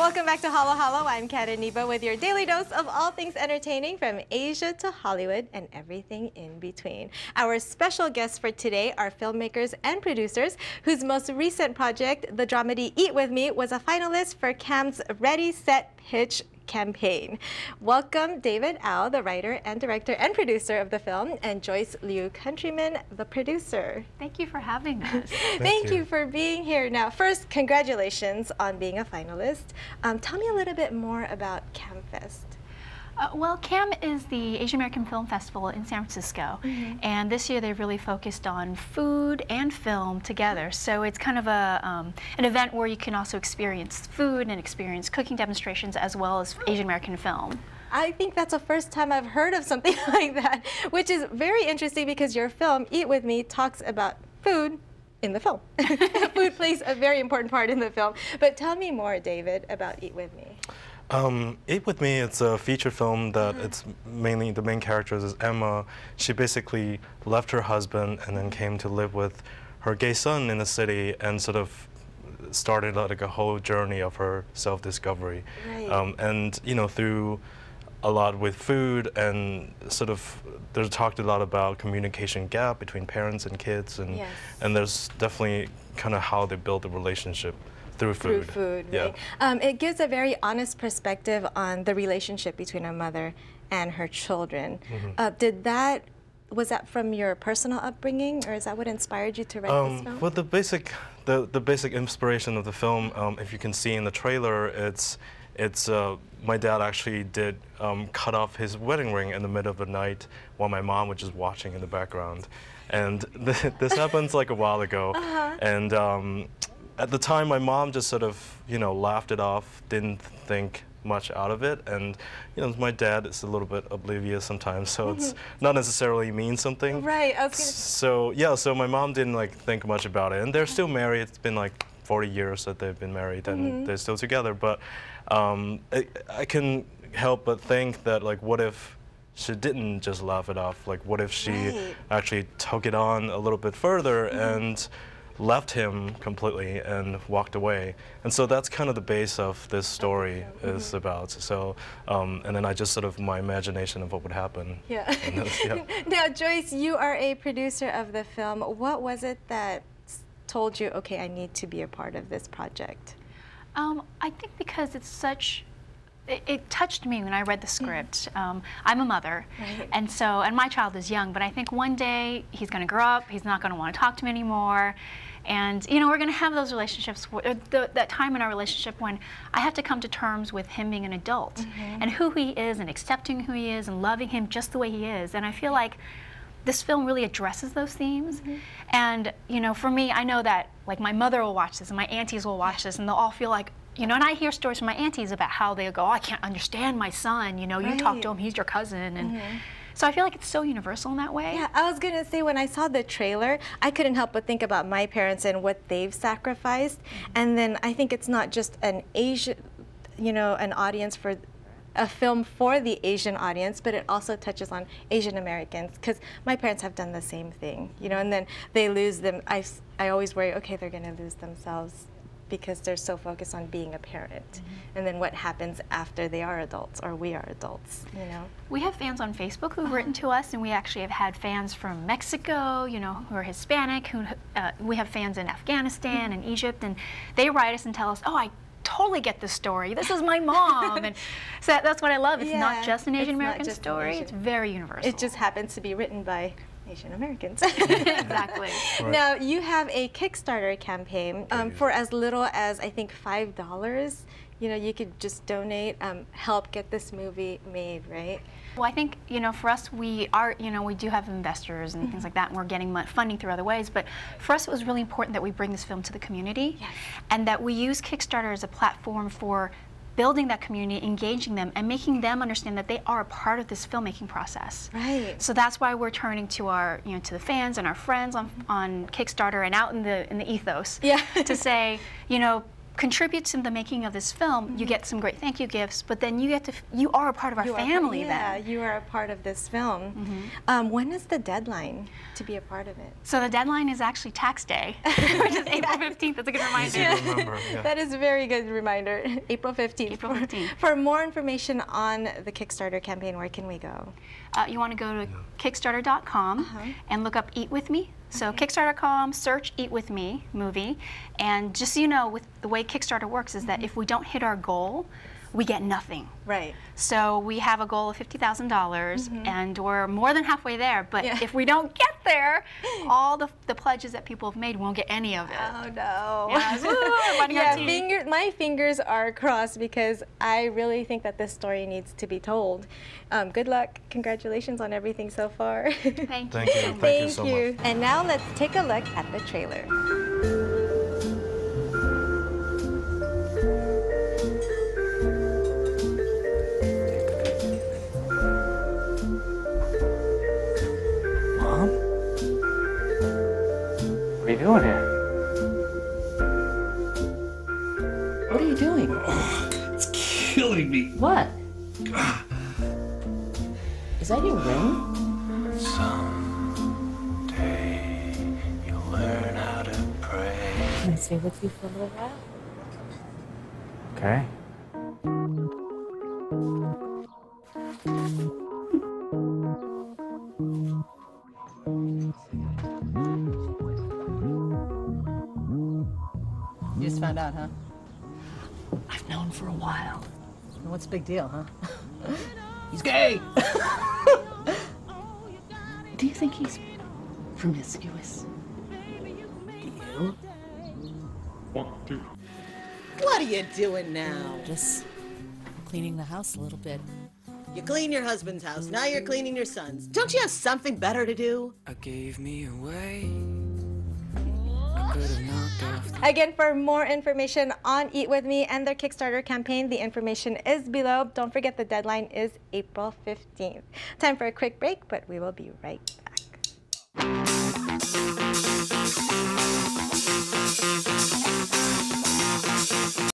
Welcome back to Halo Halo. I'm Kat Iniba with your daily dose of all things entertaining from Asia to Hollywood and everything in between. Our special guests for today are filmmakers and producers whose most recent project, the dramedy Eat With Me, was a finalist for CAAM's Ready, Set, Pitch campaign. Welcome David Au, the writer and director and producer of the film, and Joyce Liu-Countryman, the producer. Thank you for having us. Thank you for being here. Now, first, congratulations on being a finalist. Tell me a little bit more about CAAM Fest. Well, CAAM is the Asian American Film Festival in San Francisco, and this year they've really focused on food and film together. So it's kind of an event where you can also experience food and experience cooking demonstrations as well as Asian American film. I think that's the first time I've heard of something like that, which is very interesting because your film, Eat With Me, talks about food in the film. Food plays a very important part in the film. But tell me more, David, about Eat With Me. Eat With Me, it's a feature film that it's mainly, the main character is Emma. She basically left her husband and then came to live with her gay son in the city and sort of started like a whole journey of her self-discovery. Right. And, you know, through a lot with food and sort of, there's talked a lot about communication gap between parents and kids, and, and there's definitely kind of how they build a relationship. Through food, right? It gives a very honest perspective on the relationship between a mother and her children. Was that from your personal upbringing, or is that what inspired you to write this film? Well, the basic inspiration of the film, if you can see in the trailer, it's my dad actually did cut off his wedding ring in the middle of the night while my mom was just watching in the background, and this happens like a while ago, and. At the time, my mom just sort of, you know, laughed it off, didn't think much out of it, and, you know, my dad is a little bit oblivious sometimes, so it's not necessarily mean something. Right. So yeah, so my mom didn't like think much about it, and they're still married. It's been like 40 years that they've been married, and they're still together. But I can help but think that, like, what if she didn't just laugh it off? Like, what if she actually took it on a little bit further and left him completely and walked away? And so that's kind of the base of this story is about. So, and then I just sort of, my imagination of what would happen. Yeah. Now, Joyce, you are a producer of the film. What was it that told you, okay, I need to be a part of this project? I think because it's such, it touched me when I read the script. I'm a mother, and my child is young, but I think one day he's going to grow up, he's not going to want to talk to me anymore, and, you know, we're going to have those relationships, that time in our relationship when I have to come to terms with him being an adult, and who he is, and accepting who he is, and loving him just the way he is. And I feel like this film really addresses those themes. And, you know, for me, I know that, like, my mother will watch this, and my aunties will watch this, and they'll all feel like, you know, and I hear stories from my aunties about how they go, oh, I can't understand my son, you know, you talk to him, he's your cousin. And so I feel like it's so universal in that way. Yeah, I was going to say, when I saw the trailer, I couldn't help but think about my parents and what they've sacrificed. And then I think it's not just an Asian, you know, an audience for a film for the Asian audience, but it also touches on Asian Americans, because my parents have done the same thing, you know, and then they lose them. I always worry, okay, they're going to lose themselves because they're so focused on being a parent. And then what happens after they are adults, or we are adults, you know? We have fans on Facebook who've written to us, and we actually have had fans from Mexico, you know, who are Hispanic, who we have fans in Afghanistan and Egypt, and they write us and tell us, oh, I totally get this story. This is my mom. And so that's what I love. It's not just an Asian American story. It's very universal. It just happens to be written by Asian Americans. Exactly. Now, you have a Kickstarter campaign for as little as, I think, $5. You know, you could just donate, help get this movie made, right? Well, I think, you know, for us, we are, you know, we do have investors and things like that, and we're getting funding through other ways, but for us it was really important that we bring this film to the community, and that we use Kickstarter as a platform for building that community, engaging them, and making them understand that they are a part of this filmmaking process. Right. So that's why we're turning to our, you know, to the fans and our friends on Kickstarter and out in the ethos to say, you know, contribute to the making of this film, you get some great thank you gifts, but then you get to, you are a part of our family then. Yeah, you are a part of this film. When is the deadline to be a part of it? So the deadline is actually tax day, which is April 15th. That's a good reminder. Easy to remember, yeah. That is a very good reminder. April 15th. April 15th. For more information on the Kickstarter campaign, where can we go? You want to go to kickstarter.com and look up Eat With Me. So kickstarter.com, search Eat With Me movie, and just so you know, with the way Kickstarter works is that if we don't hit our goal, we get nothing. Right. So we have a goal of $50,000, and we're more than halfway there. But if we don't get there, all the pledges that people have made won't get any of it. Oh no! Yeah, we're running our teeth. My fingers are crossed because I really think that this story needs to be told. Good luck! Congratulations on everything so far. Thank you. Thank you. Thank you so much. And now let's take a look at the trailer. What are you doing here? What are you doing? It's killing me. What? Is that your ring? Someday you'll learn how to pray. Can I stay with you for a little while? Okay. You just found out, huh? I've known for a while. What's the big deal, huh? He's gay! Do you think he's promiscuous? Do you? What are you doing now? Just cleaning the house a little bit. You clean your husband's house, now you're cleaning your son's. Don't you have something better to do? I gave me away. I could have knocked off the Again, for more information on Eat With Me and their Kickstarter campaign, the information is below. Don't forget the deadline is April 15th. Time for a quick break, but we will be right back.